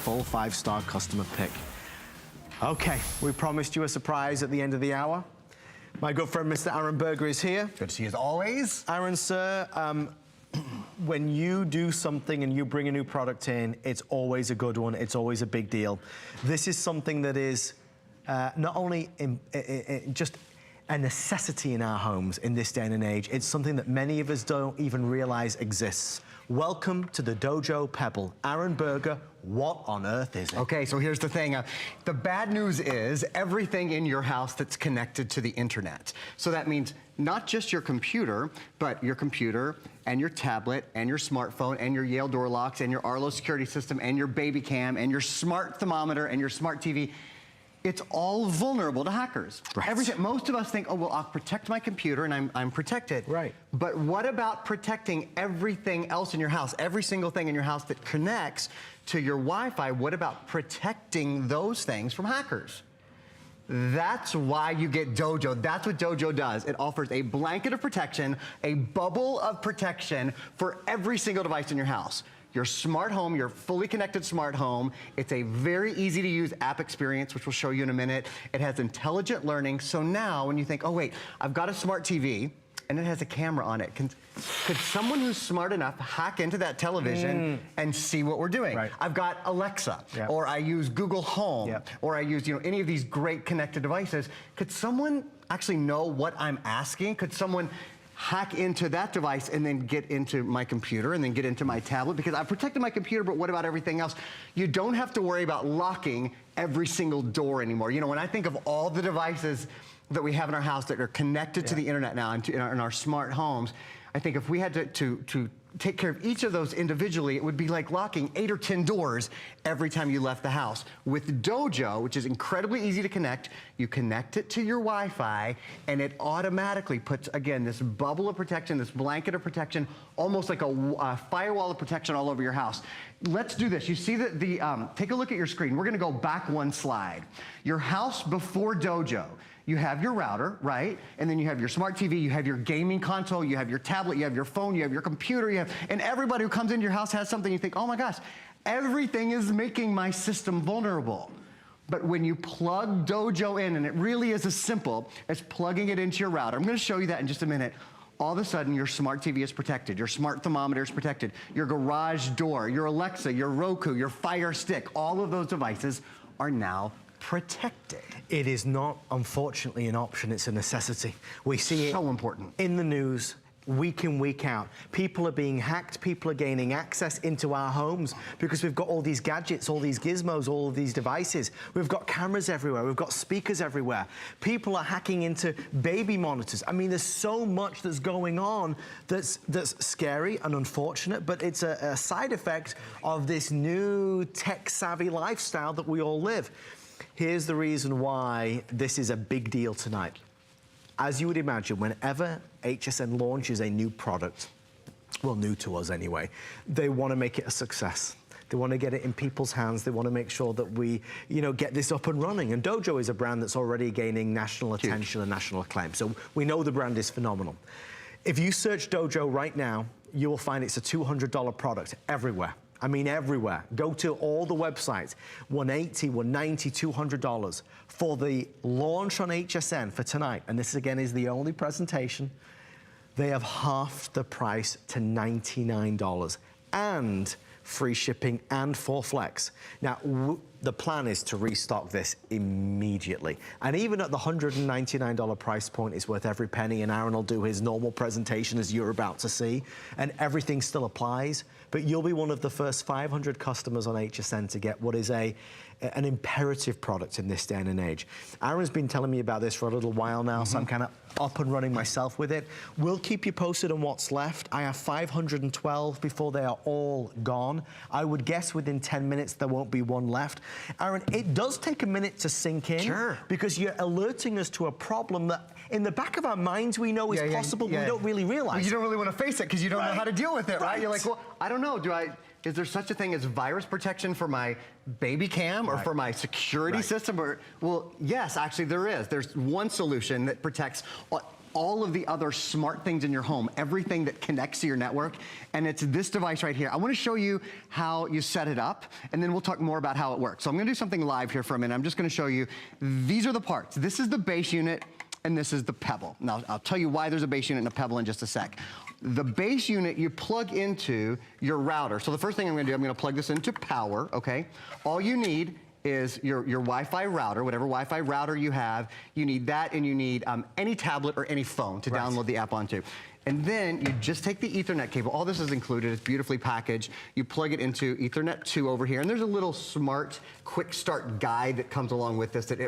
full 5-star customer pick. Okay, we promised you a surprise at the end of the hour. My good friend, Mr. Aaron Berger, is here. Good to see you as always. Aaron, sir, when you do something and you bring a new product in, it's always a good one. It's always a big deal. This is something that is not only just a necessity in our homes in this day and age, it's something that many of us don't even realize exists. Welcome to the Dojo Pebble. Aaron Berger, what on earth is it? Okay, so here's the thing. The bad news is everything in your house that's connected to the internet. So that means not just your computer, but your computer and your tablet and your smartphone and your Yale door locks and your Arlo security system and your baby cam and your smart thermometer and your smart TV. It's all vulnerable to hackers. Right. Everything. Most of us think, oh, well, I'll protect my computer and I'm protected. Right. But what about protecting everything else in your house? Every single thing in your house that connects to your Wi-Fi, what about protecting those things from hackers? That's why you get Dojo. That's what Dojo does. It offers a blanket of protection, a bubble of protection for every single device in your house. Your smart home, your fully connected smart home. It's a very easy to use app experience, which we'll show you in a minute. It has intelligent learning. So now when you think, oh wait, I've got a smart TV and it has a camera on it. Could someone who's smart enough hack into that television and see what we're doing? Right. I've got Alexa, or I use Google Home, or I use any of these great connected devices. Could someone actually know what I'm asking? Could someone hack into that device and then get into my computer and then get into my tablet? Because I've protected my computer, but what about everything else? You don't have to worry about locking every single door anymore. You know, when I think of all the devices that we have in our house that are connected to the internet now and in our smart homes, I think if we had to take care of each of those individually, it would be like locking 8 or 10 doors every time you left the house. With Dojo, which is incredibly easy to connect, you connect it to your Wi-Fi and it automatically puts, again, this bubble of protection, this blanket of protection, almost like a firewall of protection all over your house. Let's do this. You see that take a look at your screen. We're gonna go back one slide. Your house before Dojo. You have your router, right? And then you have your smart TV, you have your gaming console, you have your tablet, you have your phone, you have your computer, and everybody who comes into your house has something. You think, oh my gosh, everything is making my system vulnerable. But when you plug Dojo in, and it really is as simple as plugging it into your router, I'm gonna show you that in just a minute. All of a sudden, your smart TV is protected, your smart thermometer is protected, your garage door, your Alexa, your Roku, your Fire Stick, all of those devices are now protected. It is not, unfortunately, an option, it's a necessity. We see it so important in the news week in, week out. People are being hacked, people are gaining access into our homes because we've got all these gadgets, all these gizmos, all of these devices. We've got cameras everywhere, we've got speakers everywhere. People are hacking into baby monitors. I mean, there's so much that's going on that's scary and unfortunate, but it's a side effect of this new tech-savvy lifestyle that we all live. Here's the reason why this is a big deal tonight. As you would imagine, whenever HSN launches a new product, well, new to us anyway, they want to make it a success. They want to get it in people's hands. They want to make sure that we, get this up and running. And Dojo is a brand that's already gaining national attention and national acclaim. So we know the brand is phenomenal. If you search Dojo right now, you will find it's a $200 product everywhere. I mean, everywhere. Go to all the websites, $180, $190, $200. For the launch on HSN for tonight, and this again is the only presentation, they have halved the price to $99 and free shipping and 4 flex. Now, the plan is to restock this immediately. And even at the $199 price point, it's worth every penny, and Aaron will do his normal presentation as you're about to see, and everything still applies, but you'll be one of the first 500 customers on HSN to get what is an imperative product in this day and age. Aaron's been telling me about this for a little while now, so I'm kind of up and running myself with it. We'll keep you posted on what's left. I have 512 before they are all gone. I would guess within 10 minutes there won't be one left. Aaron, it does take a minute to sink in. Sure. Because you're alerting us to a problem that in the back of our minds we know is possible, but we don't really realize. Well, you don't really want to face it because you don't know how to deal with it, right? You're like, well, I don't know, is there such a thing as virus protection for my baby cam or for my security system? Or, well, yes, actually there is. There's one solution that protects all of the other smart things in your home, everything that connects to your network, and it's this device right here. I want to show you how you set it up, and then we'll talk more about how it works. So I'm going to do something live here for a minute. I'm just going to show you. These are the parts. This is the base unit, and this is the Pebble. Now, I'll tell you why there's a base unit and a Pebble in just a sec. The base unit you plug into your router. So the first thing I'm going to do, I'm going to plug this into power, okay? All you need is your Wi-Fi router, whatever Wi-Fi router you have. You need that, and you need any tablet or any phone to download the app onto. And then you just take the Ethernet cable. All this is included. It's beautifully packaged. You plug it into Ethernet 2 over here, and there's a little smart quick start guide that comes along with this that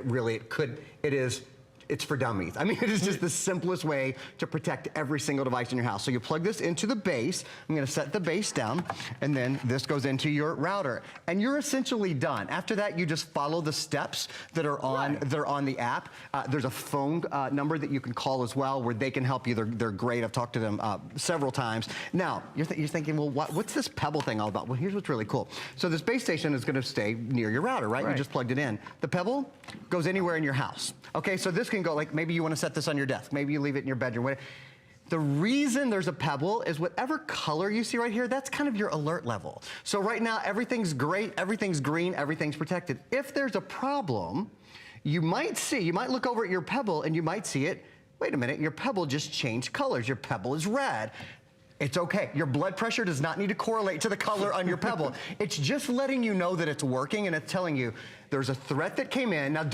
it's for dummies. I mean, it is just the simplest way to protect every single device in your house. So you plug this into the base. I'm gonna set the base down, and then this goes into your router. And you're essentially done. After that, you just follow the steps that are on the app. There's a phone number that you can call as well, where they can help you. They're great. I've talked to them several times. Now, you're thinking, well, what's this Pebble thing all about? Well, here's what's really cool. So this base station is gonna stay near your router, right? You just plugged it in. The Pebble goes anywhere in your house. Okay, so this can go, like, maybe you want to set this on your desk. Maybe you leave it in your bedroom. The reason there's a Pebble is whatever color you see right here, that's kind of your alert level. So right now, everything's great, everything's green, everything's protected. If there's a problem, you might look over at your Pebble and you might see it, wait a minute, your Pebble just changed colors. Your Pebble is red. It's okay. Your blood pressure does not need to correlate to the color on your Pebble. It's just letting you know that it's working, and it's telling you there's a threat that came in. Now,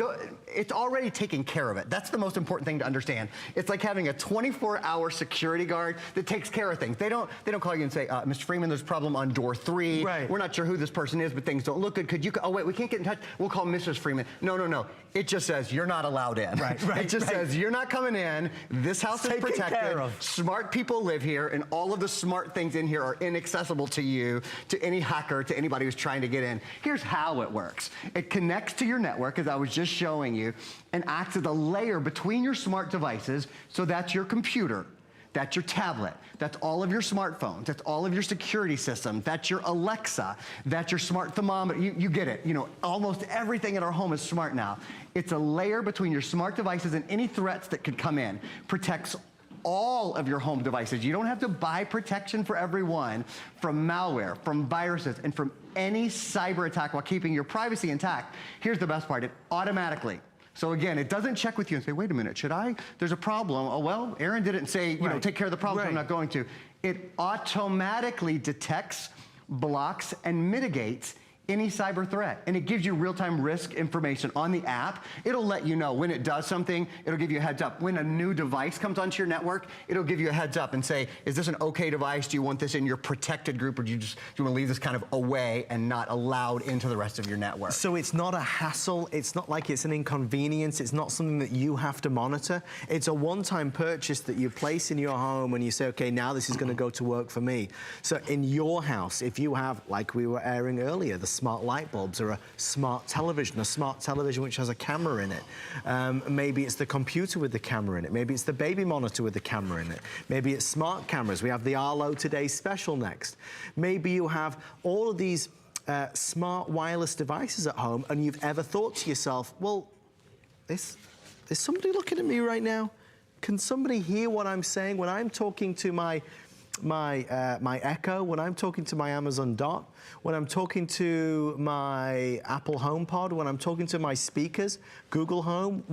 it's already taking care of it. That's the most important thing to understand. It's like having a 24-hour security guard that takes care of things. They don't call you and say, Mr. Freeman, there's a problem on door 3. We're not sure who this person is, but things don't look good. Could you, oh wait, we can't get in touch. We'll call Mrs. Freeman. No. It just says, you're not allowed in. It just says, you're not coming in. This house is protected. Smart people live here, and all of the smart things in here are inaccessible to you, to any hacker, to anybody who's trying to get in. Here's how it works. It connects to your network, as I was just showing you, and acts as a layer between your smart devices. So that's your computer, that's your tablet, that's all of your smartphones, that's all of your security systems, that's your Alexa, that's your smart thermometer. You get it. You know, almost everything in our home is smart now. It's a layer between your smart devices and any threats that could come in. Protects all of your home devices. You don't have to buy protection for everyone from malware, from viruses, and from any cyber attack while keeping your privacy intact. Here's the best part, it automatically. So again, it doesn't check with you and say, wait a minute, should I? There's a problem. Oh, well, Aaron didn't say, you know, take care of the problem, so I'm not going to. It automatically detects, blocks, and mitigates any cyber threat. And it gives you real-time risk information on the app. It'll let you know when it does something. It'll give you a heads up. When a new device comes onto your network, it'll give you a heads up and say, is this an okay device? Do you want this in your protected group, or do you want to leave this kind of away and not allowed into the rest of your network? So it's not a hassle. It's not like it's an inconvenience. It's not something that you have to monitor. It's a one-time purchase that you place in your home and you say, okay, now this is going to go to work for me. So in your house, if you have, like we were airing earlier, the smart light bulbs, or a smart television which has a camera in it. Maybe it's the computer with the camera in it. Maybe it's the baby monitor with the camera in it. Maybe it's smart cameras. We have the Arlo Today special next. Maybe you have all of these smart wireless devices at home, and you've ever thought to yourself, well, is somebody looking at me right now? Can somebody hear what I'm saying when I'm talking to my Echo, when I'm talking to my Amazon Dot, when I'm talking to my Apple HomePod, when I'm talking to my speakers, Google Home,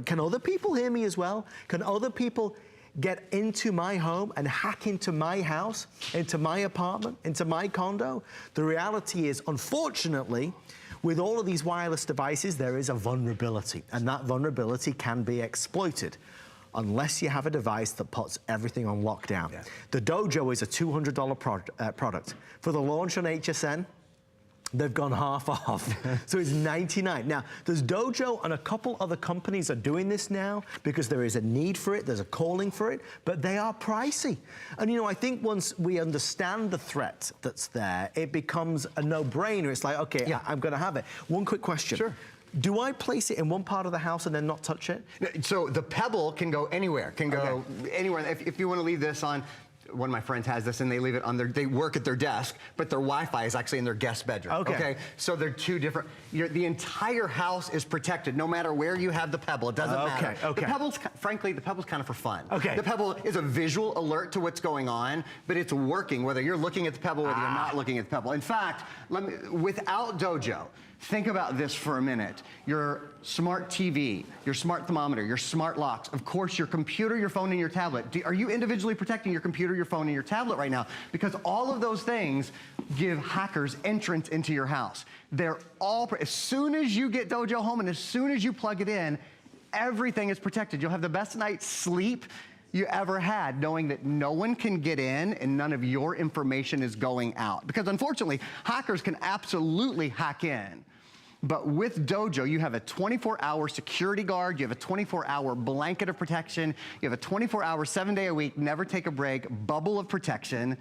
can other people hear me as well? Can other people get into my home and hack into my house, into my apartment, into my condo? The reality is, unfortunately, with all of these wireless devices, there is a vulnerability, and that vulnerability can be exploited, unless you have a device that puts everything on lockdown. The Dojo is a $200 product. For the launch on HSN, they've gone half off. So it's $99. Now, there's Dojo and a couple other companies are doing this now because there is a need for it, there's a calling for it, but they are pricey. And you know, I think once we understand the threat that's there, it becomes a no-brainer. It's like, okay, I'm gonna have it. One quick question. Sure. Do I place it in one part of the house and then not touch it? So the Pebble can go anywhere, anywhere. If you want to leave this on one of my friends has this, and they leave it on they work at their desk, but their Wi-Fi is actually in their guest bedroom. Okay. So they're two different, the entire house is protected, no matter where you have the Pebble. It doesn't matter. The Pebble's, frankly, the Pebble's kind of for fun. The Pebble is a visual alert to what's going on, but it's working, whether you're looking at the Pebble, whether you're not looking at the Pebble. In fact, without Dojo, think about this for a minute. Your smart TV, your smart thermometer, your smart locks, of course, your computer, your phone, and your tablet. Are you individually protecting your computer, your phone, and your tablet right now? Because all of those things give hackers entrance into your house. They're all, as soon as you get Dojo home and as soon as you plug it in, everything is protected. You'll have the best night's sleep you ever had, knowing that no one can get in and none of your information is going out. Because unfortunately, hackers can absolutely hack in. But with Dojo, you have a 24-hour security guard, you have a 24-hour blanket of protection, you have a 24-hour, 7-day-a-week, never take a break, bubble of protection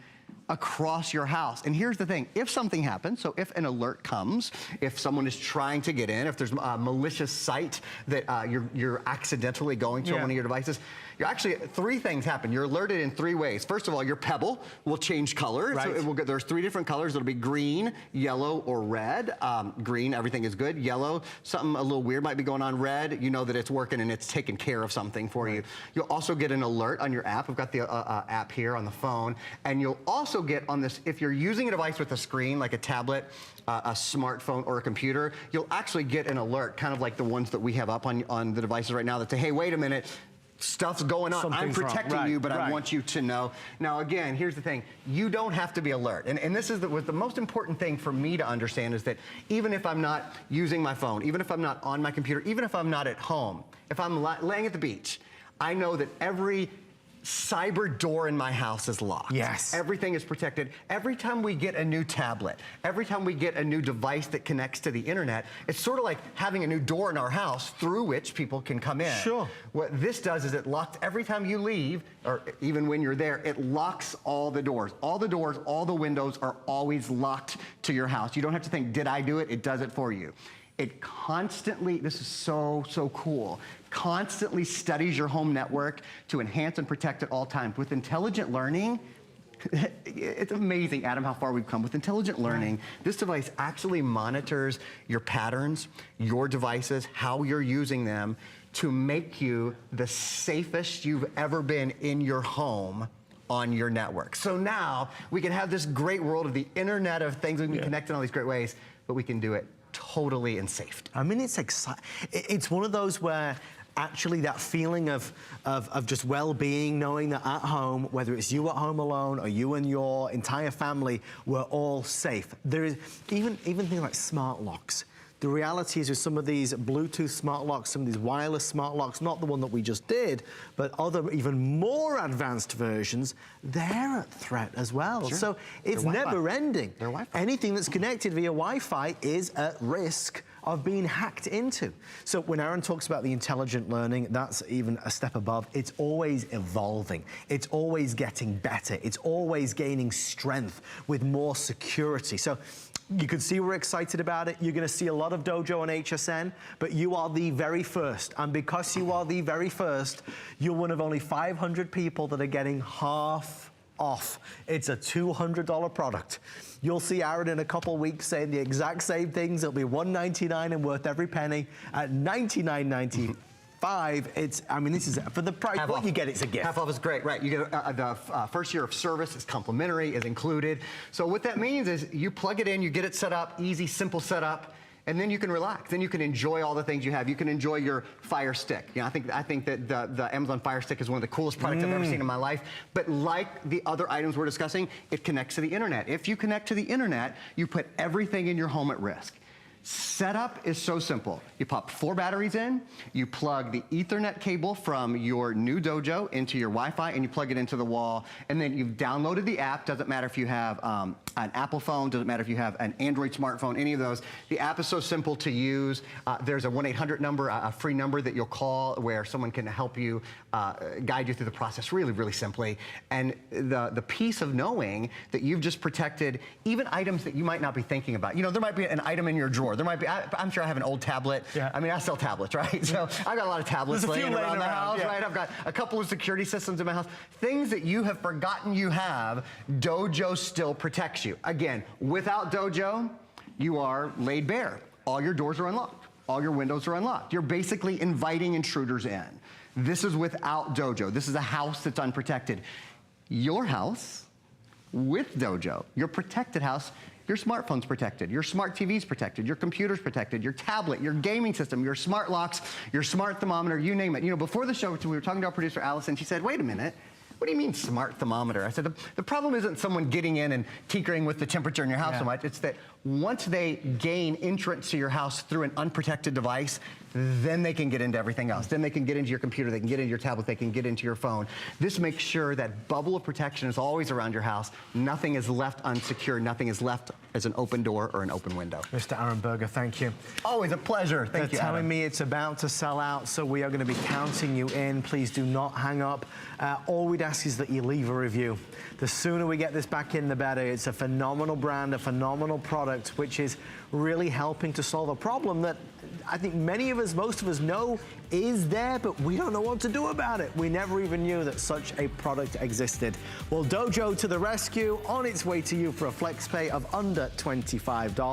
across your house. And here's the thing, if something happens, so if an alert comes, if someone is trying to get in, if there's a malicious site that you're accidentally going to on one of your devices, you're actually, 3 things happen. You're alerted in 3 ways. First of all, your Pebble will change color. So it will get, there's 3 different colors. It'll be green, yellow, or red. Green, everything is good. Yellow, something a little weird might be going on. Red, you know that it's working and it's taking care of something for you. You'll also get an alert on your app. We've got the app here on the phone. And you'll also get on this, if you're using a device with a screen, like a tablet, a smartphone, or a computer, you'll actually get an alert, kind of like the ones that we have up on the devices right now that say, hey, wait a minute, stuff's going on. I'm protecting you, but I want you to know. Now, again, here's the thing. You don't have to be alert. And this is the most important thing for me to understand is that even if I'm not using my phone, even if I'm not on my computer, even if I'm not at home, if I'm laying at the beach, I know that every cyber door in my house is locked. Yes. Everything is protected. Every time we get a new tablet, every time we get a new device that connects to the internet, it's sort of like having a new door in our house through which people can come in. Sure. What this does is it locks every time you leave, or even when you're there, it locks all the doors. All the doors, all the windows are always locked to your house. You don't have to think, did I do it? It does it for you. It constantly, this is so cool, constantly studies your home network to enhance and protect at all times. With intelligent learning, it's amazing, Adam, how far we've come. With intelligent learning, this device actually monitors your patterns, your devices, how you're using them to make you the safest you've ever been in your home on your network. So now we can have this great world of the Internet of Things. We can connect in all these great ways, but we can do it totally in safety. I mean, it's exciting. It's one of those where actually that feeling of just well-being, knowing that at home, whether it's you at home alone or you and your entire family, we're all safe. There is even things like smart locks. The reality is with some of these Bluetooth smart locks, some of these wireless smart locks, not the one that we just did, but other even more advanced versions, they're at threat as well. Sure. So it's never ending. They're Wi-Fi. Anything that's connected via Wi-Fi is at risk of being hacked into. So when Aaron talks about the intelligent learning, that's even a step above. It's always evolving. It's always getting better. It's always gaining strength with more security. So you can see we're excited about it. You're going to see a lot of Dojo on HSN, but you are the very first. And because you are the very first, you're one of only 500 people that are getting half off. It's a $200 product. You'll see Aaron in a couple weeks saying the exact same things. It'll be $199 and worth every penny at $99.95. It's, I mean, this is for the price. What you get, it's a gift. Half off is great, right? You get the first year of service is complimentary, is included. So what that means is you plug it in, you get it set up, easy, simple setup, and then you can relax. Then you can enjoy all the things you have. You can enjoy your Fire Stick. You know, I think that the Amazon Fire Stick is one of the coolest products I've ever seen in my life. But like the other items we're discussing, it connects to the internet. If you connect to the internet, you put everything in your home at risk. Setup is so simple. You pop 4 batteries in, you plug the Ethernet cable from your new Dojo into your Wi-Fi, and you plug it into the wall, and then you've downloaded the app. Doesn't matter if you have an Apple phone, doesn't matter if you have an Android smartphone, any of those. The app is so simple to use. There's a 1-800 number, a free number that you'll call where someone can help you, guide you through the process really simply. And the peace of knowing that you've just protected even items that you might not be thinking about. You know, there might be an item in your drawer. There might be, I'm sure I have an old tablet. Yeah. I mean, I sell tablets, right? So I've got a lot of tablets laying around the house, yeah. right? I've got a couple of security systems in my house. Things that you have forgotten you have, Dojo still protects you. Again, without Dojo, you are laid bare. All your doors are unlocked. All your windows are unlocked. You're basically inviting intruders in. This is without Dojo. This is a house that's unprotected. Your house with Dojo, your protected house, your smartphone's protected, your smart TV's protected, your computer's protected, your tablet, your gaming system, your smart locks, your smart thermometer, you name it. You know, before the show, we were talking to our producer, Allison, she said, wait a minute. What do you mean smart thermometer? I said, the problem isn't someone getting in and tinkering with the temperature in your house so much. It's that once they gain entrance to your house through an unprotected device, then they can get into everything else. Then they can get into your computer, they can get into your tablet, they can get into your phone. This makes sure that bubble of protection is always around your house. Nothing is left unsecured. Nothing is left as an open door or an open window. Mr. Aaron Berger, thank you. Always a pleasure. Thank you, They're telling Adam. me it's about to sell out, so we are going to be counting you in. Please do not hang up. All we'd ask is that you leave a review. The sooner we get this back in, the better. It's a phenomenal brand, a phenomenal product, which is really helping to solve a problem that I think many of us, most of us know is there, but we don't know what to do about it. We never even knew that such a product existed. Well, Dojo to the rescue, on its way to you for a flex pay of under $25.